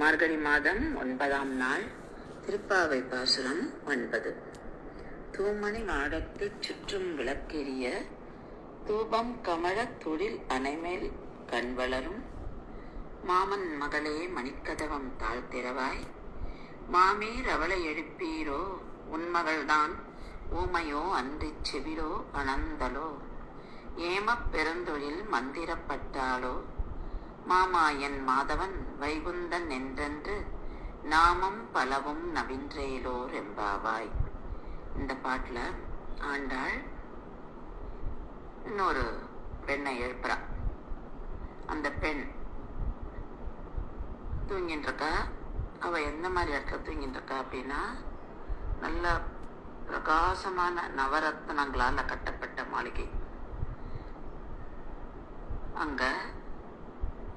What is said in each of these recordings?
மார்கழி மாதம் 9ஆம் நாள். திருப்பாவை பாசுரம் 9. தூமணி மாடத்துச் சுற்றும் விளக்கெரிய தூபம் கமழத் தொழில் அணைமேல் கண்வளரும் மாமன் மகளே மணிக்கதவம் தாழ்த்திரவாய் மாமீர் அவளை எழுப்பீரோ உன்மகள்தான் ஊமையோ அன்றிச் செவிரோ அனந்தலோ ஏமப் பெருந்தொழில் மந்திரப்பட்டாளோ மாமாயன் மாதவன் வைகுந்தன் என்றென்று நாமம் பலவும் நவின்றேலோர் எம்பாவாய். இந்த பாட்டுல ஆண்டாள் இன்னொரு பெண்ணை எழுப்புறா. அந்த பெண் தூங்கிட்டு இருக்கா. அவ எந்த மாதிரி இடத்துல தூங்கிட்டு இருக்கா அப்படின்னா, நல்ல பிரகாசமான நவரத்னங்களால கட்டப்பட்ட மாளிகை. அங்க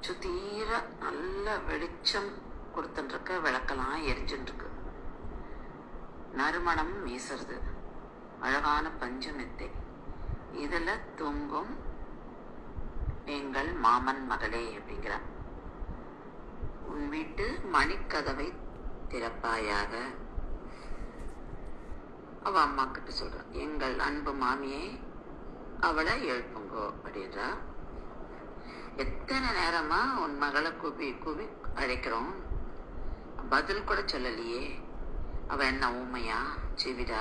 சுத்தீர நல்ல வெளிச்சம் கொடுத்துட்டு விளக்கெல்லாம் எரிஞ்சுட்டு இருக்கு. நறுமணம் வீசுறது. அழகான பஞ்சு மெத்தை. இதுல தூங்கும் எங்கள் மாமன் மகளே அப்படிங்கிறார். உன் வீட்டு மணிக்கதவை திறப்பாயாக. அவ அம்மா கிட்ட சொல்ற, எங்கள் அன்பு மாமியே அவளை எழுப்புங்கோ அப்படின்றா. எத்தனை நேரமா உன் மகளை கூப்பி கூப்பி அழைக்கிறோம், பதில் கூட சொல்லலையே. அவ என்ன ஊமையா செவிடா,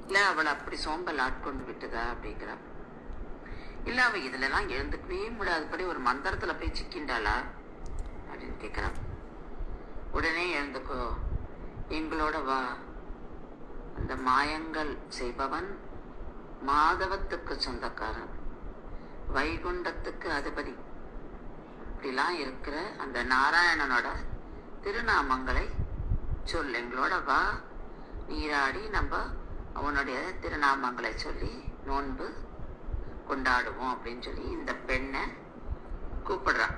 இல்ல அவளை அப்படி சோம்பல் ஆட்கொண்டு விட்டுதா அப்படிங்கிறா. இல்ல அவ இதுல எல்லாம் எழுந்துக்கவே முடியாதபடி ஒரு மந்திரத்துல போய் சிக்கின்றாளா அப்படின்னு கேக்குறா. உடனே எழுந்துக்கோ, எங்களோட வா. அந்த மாயங்கள் செய்பவன் மாதவத்துக்கு சொந்தக்காரன், வைகுண்டத்துக்கு அதிபதி. இப்படிலாம் இருக்கிற அந்த நாராயணனோட திருநாமங்களை சொல், எங்களோட வா, நீராடி நம்ம அவனுடைய திருநாமங்களை சொல்லி நோன்பு கொண்டாடுவோம் அப்படின்னு சொல்லி இந்த பெண்ணை கூப்பிடுறான்.